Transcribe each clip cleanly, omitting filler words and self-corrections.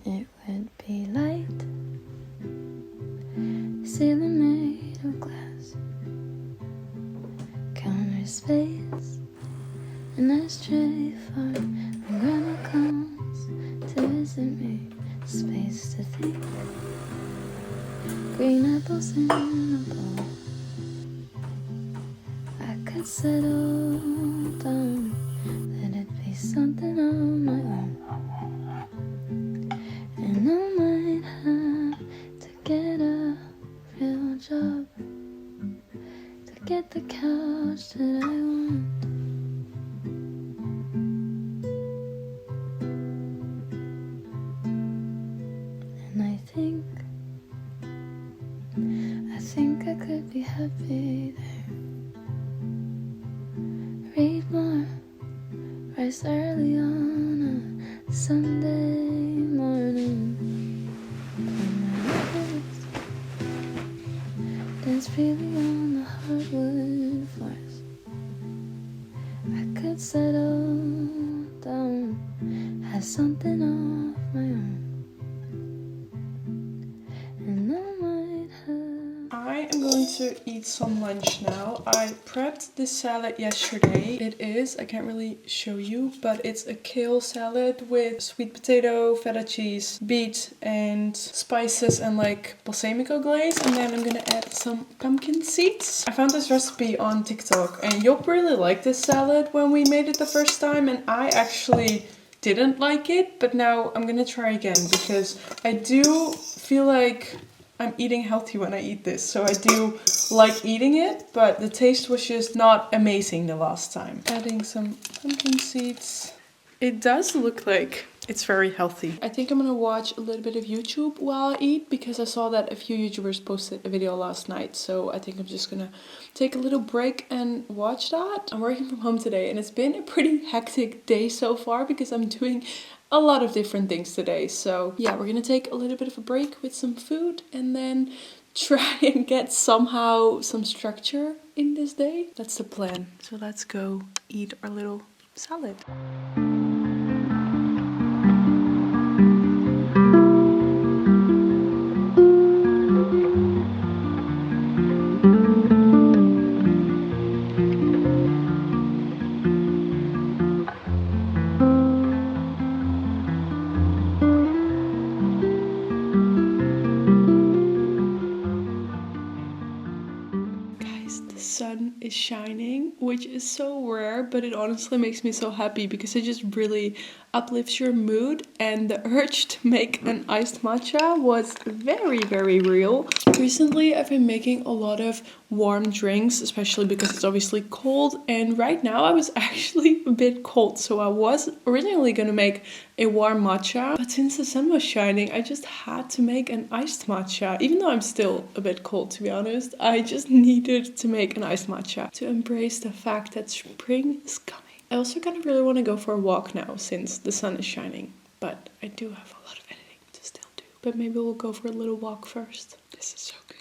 it would be light. Ceiling made of glass, counter space, an ashtray for when grandma comes to visit me. Space to think, green apples in a bowl. I could settle down, let it be something on my own. And I might have to get a real job to get the couch that I want. And I think I could be happy there. Read more, rise early on a Sunday morning. Dance freely on the hardwood floors. I could settle down, have something of my own. And I might have. I am going to eat some lunch now. I prepped this salad yesterday. It is, I can't really show you, but it's a kale salad with sweet potato, feta cheese, beet, and spices and like balsamico glaze. And then I'm gonna add some pumpkin seeds. I found this recipe on TikTok and Job really liked this salad when we made it the first time, and I actually didn't like it, but now I'm gonna try again because I do feel like I'm eating healthy when I eat this, so I do like eating it, but the taste was just not amazing the last time. Adding some pumpkin seeds. It does look like it's very healthy. I think I'm gonna watch a little bit of YouTube while I eat because I saw that a few YouTubers posted a video last night, so I think I'm just gonna take a little break and watch that. I'm working from home today and it's been a pretty hectic day so far because I'm doing a lot of different things today. So yeah, we're gonna take a little bit of a break with some food and then try and get somehow some structure in this day. That's the plan. So let's go eat our little salad. Sun is shining, which is so rare, but it honestly makes me so happy because it just really uplifts your mood, and the urge to make an iced matcha was very, very real. Recently I've been making a lot of warm drinks, especially because it's obviously cold, and right now I was actually a bit cold, so I was originally gonna make a warm matcha, but since the sun was shining I just had to make an iced matcha. Even though I'm still a bit cold, to be honest, I just needed to make an iced matcha to embrace the fact that spring is coming. I also kind of really want to go for a walk now since the sun is shining, but I do have a lot of editing to still do. But maybe we'll go for a little walk first. This is so good.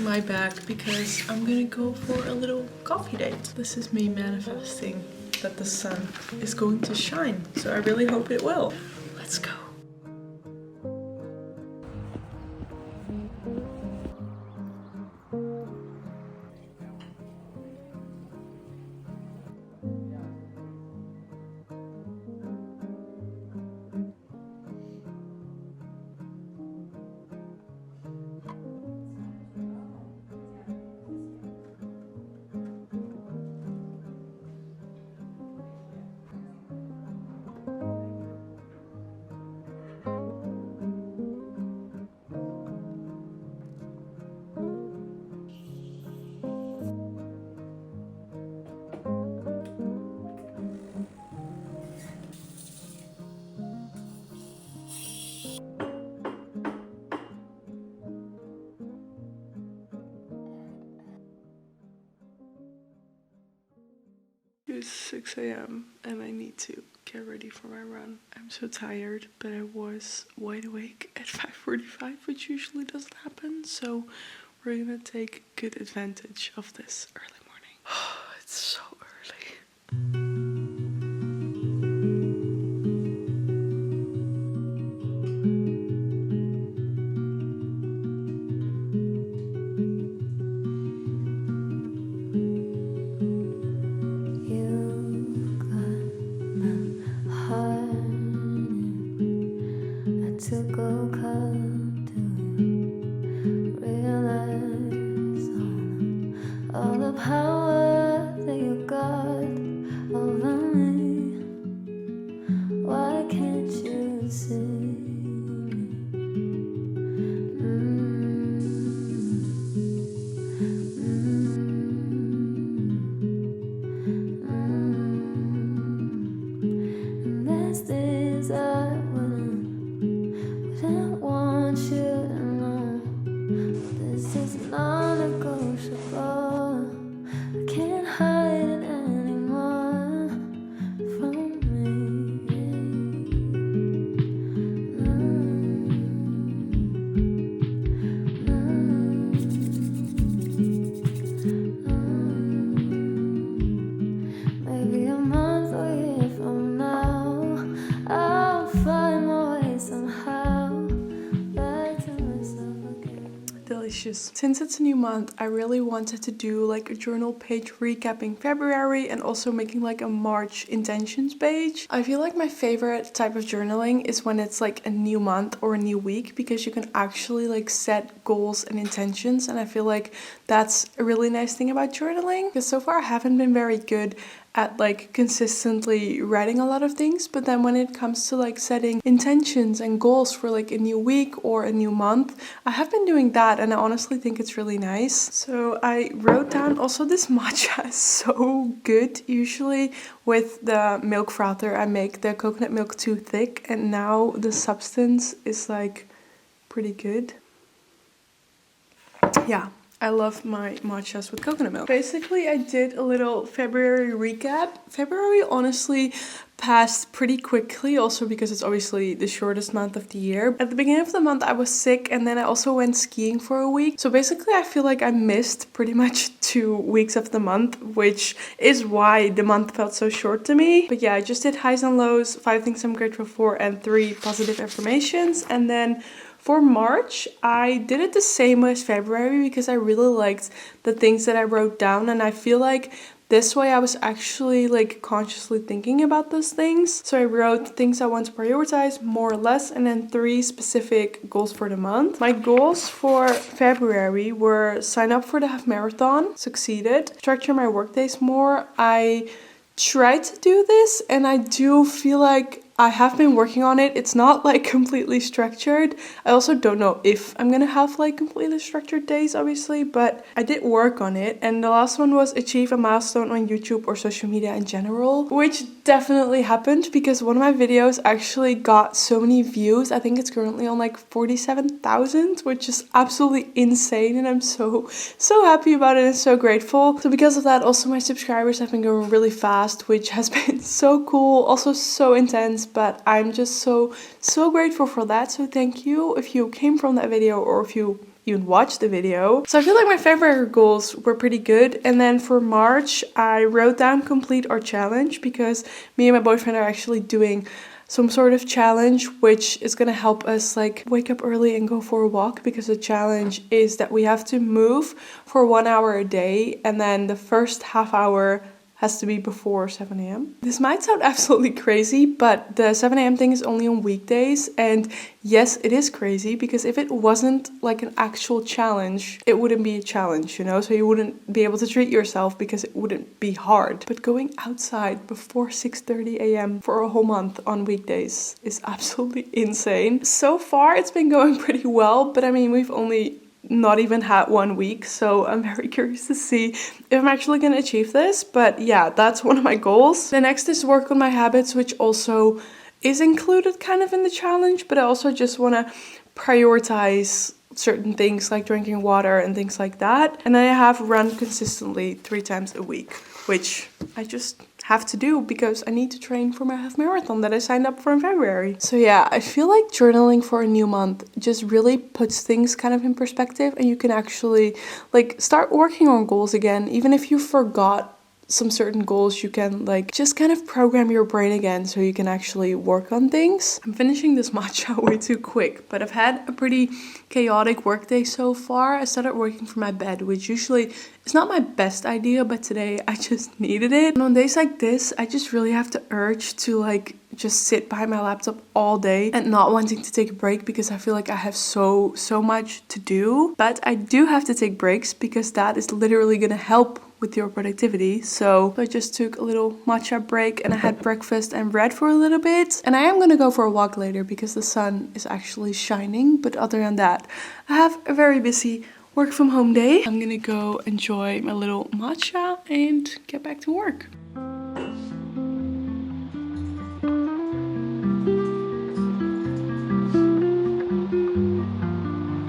My bag because I'm gonna go for a little coffee date. This is me manifesting that the sun is going to shine, so I really hope it will. Let's go. It's 6 a.m. and I need to get ready for my run. I'm so tired, but I was wide awake at 5:45, which usually doesn't happen. So we're gonna take good advantage of this early morning. It's so early. Took a cup to realize all the power that you got over me. Why can't you see me? And there's things I wouldn't want you to know. This is non-negotiable. I can't hide it anymore from me. Maybe a month or a year from now, I'll find my way somehow back to myself again. Delicious. Since it's a new month, I really wanted to do like a journal page recapping February and also making like a March intentions page. I feel like my favorite type of journaling is when it's like a new month or a new week, because you can actually like set goals and intentions, and I feel like that's a really nice thing about journaling, because so far I haven't been very good at like consistently writing a lot of things, but then when it comes to like setting intentions and goals for like a new week or a new month, I have been doing that, and I honestly think it's really nice. So I wrote down also, this matcha is so good. Usually with the milk frother I make the coconut milk too thick, and now the substance is like pretty good. Yeah, I love my matchas with coconut milk. Basically, I did a little February recap. February honestly passed pretty quickly, also because it's obviously the shortest month of the year. At the beginning of the month I was sick, and then I also went skiing for a week. So basically I feel like I missed pretty much 2 weeks of the month, which is why the month felt so short to me. But yeah, I just did highs and lows, 5 things I'm grateful for, and 3 positive affirmations. And then for March, I did it the same as February because I really liked the things that I wrote down, and I feel like this way I was actually like consciously thinking about those things. So I wrote things I want to prioritize, more or less, and then 3 specific goals for the month. My goals for February were sign up for the half marathon, succeeded, structure my workdays more. I tried to do this, and I do feel like I have been working on it. It's not like completely structured. I also don't know if I'm gonna have like completely structured days, obviously, but I did work on it. And the last one was achieve a milestone on YouTube or social media in general, which definitely happened because one of my videos actually got so many views. I think it's currently on like 47,000, which is absolutely insane, and I'm so happy about it and so grateful. So because of that, also my subscribers have been growing really fast, which has been so cool, also so intense, but I'm just so grateful for that. So thank you if you came from that video or if you even watched the video. So I feel like my February goals were pretty good. And then for March, I wrote down complete our challenge, because me and my boyfriend are actually doing some sort of challenge which is gonna help us like wake up early and go for a walk, because the challenge is that we have to move for 1 hour a day, and then the first half hour has to be before 7 a.m. This might sound absolutely crazy, but the 7 a.m. thing is only on weekdays. And yes, it is crazy, because if it wasn't like an actual challenge, it wouldn't be a challenge, you know? So you wouldn't be able to treat yourself because it wouldn't be hard. But going outside before 6:30 a.m. for a whole month on weekdays is absolutely insane. So far, it's been going pretty well, but I mean, we've only not even had 1 week, so I'm very curious to see if I'm actually gonna achieve this. But yeah, that's one of my goals. The next is work on my habits, which also is included kind of in the challenge, but I also just want to prioritize certain things like drinking water and things like that. And then I have run consistently 3 times a week, which I just have to do because I need to train for my half marathon that I signed up for in February. So yeah, I feel like journaling for a new month just really puts things kind of in perspective, and you can actually like start working on goals again. Even if you forgot some certain goals, you can like just kind of program your brain again so you can actually work on things. I'm finishing this matcha way too quick, but I've had a pretty chaotic workday so far. I started working from my bed, which usually is not my best idea, but today I just needed it. And on days like this, I just really have the urge to like just sit behind my laptop all day and not wanting to take a break because I feel like I have so much to do. But I do have to take breaks because that is literally gonna help with your productivity. So I just took a little matcha break and I had breakfast and read for a little bit. And I am gonna go for a walk later because the sun is actually shining. But other than that, I have a very busy work from home day. I'm gonna go enjoy my little matcha and get back to work.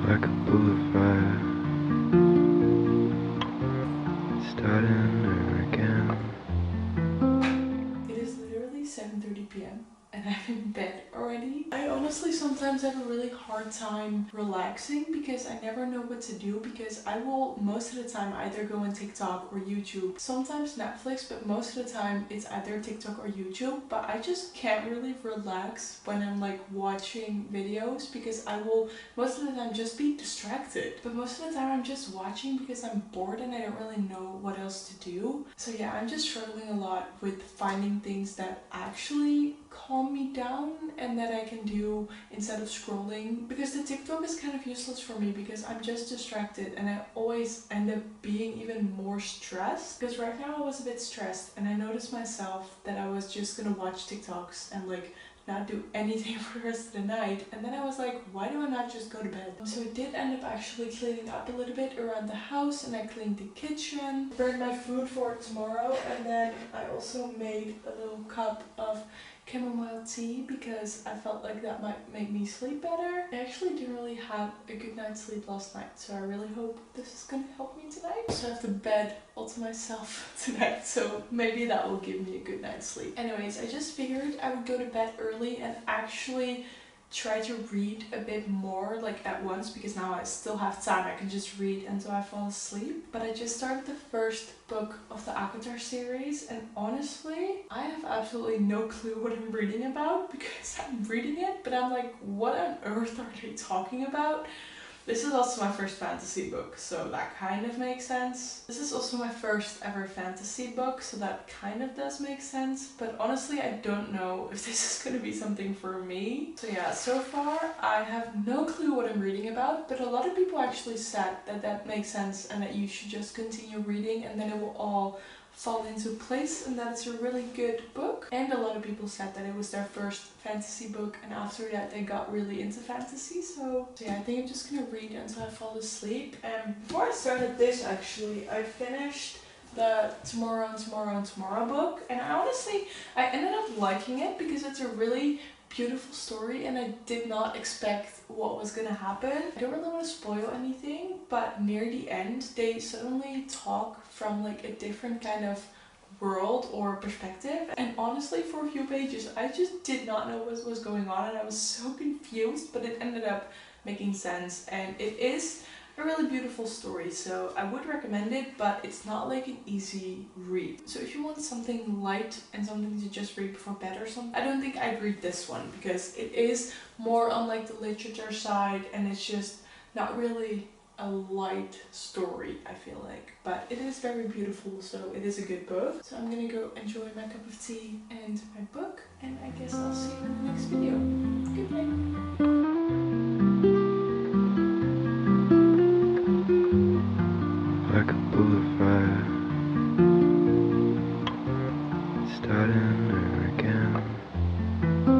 Like a boulevard, starting again. It is literally 7:30 p.m. and I'm in bed already. I honestly sometimes have a really hard time relaxing because I never know what to do, because I will most of the time either go on TikTok or YouTube, sometimes Netflix, but most of the time it's either TikTok or YouTube. But I just can't really relax when I'm like watching videos because I will most of the time just be distracted. But most of the time I'm just watching because I'm bored and I don't really know what else to do. So yeah, I'm just struggling a lot with finding things that actually calm me down and that I can do instead of scrolling, because the TikTok is kind of useless for me because I'm just distracted and I always end up being even more stressed. Because right now I was a bit stressed and I noticed myself that I was just gonna watch TikToks and like not do anything for the rest of the night, and then I was like, why do I not just go to bed? So I did end up actually cleaning up a little bit around the house, and I cleaned the kitchen, burned my food for tomorrow, and then I also made a little cup of chamomile tea because I felt like that might make me sleep better. I actually didn't really have a good night's sleep last night, so I really hope this is gonna help me tonight. So I have the bed all to myself tonight, so maybe that will give me a good night's sleep. Anyways, I just figured I would go to bed early and actually try to read a bit more like at once, because now I still have time. I can just read until I fall asleep. But I just started the first book of the Acotar series, and honestly I have absolutely no clue what I'm reading about, because I'm reading it but I'm like, what on earth are they talking about? This is also my first fantasy book, so that kind of makes sense. This is also my first ever fantasy book, so that kind of does make sense. But honestly, I don't know if this is going to be something for me. So yeah, so far I have no clue what I'm reading about, but a lot of people actually said that that makes sense and that you should just continue reading and then it will all fall into place and that it's a really good book. And a lot of people said that it was their first fantasy book and after that they got really into fantasy. So yeah, I think I'm just gonna read until I fall asleep. And before I started this, actually I finished the Tomorrow and Tomorrow and Tomorrow book, and I ended up liking it because it's a really beautiful story and I did not expect what was gonna happen. I don't really want to spoil anything, but near the end they suddenly talk from like a different kind of world or perspective, and honestly for a few pages I just did not know what was going on and I was so confused, but it ended up making sense and it is a really beautiful story, so I would recommend it, but it's not like an easy read. So if you want something light and something to just read before bed or something, I don't think I'd read this one because it is more on like the literature side and it's just not really a light story, I feel like, but it is very beautiful, so it is a good book. So I'm gonna go enjoy my cup of tea and my book, and I guess I'll see you in the next video.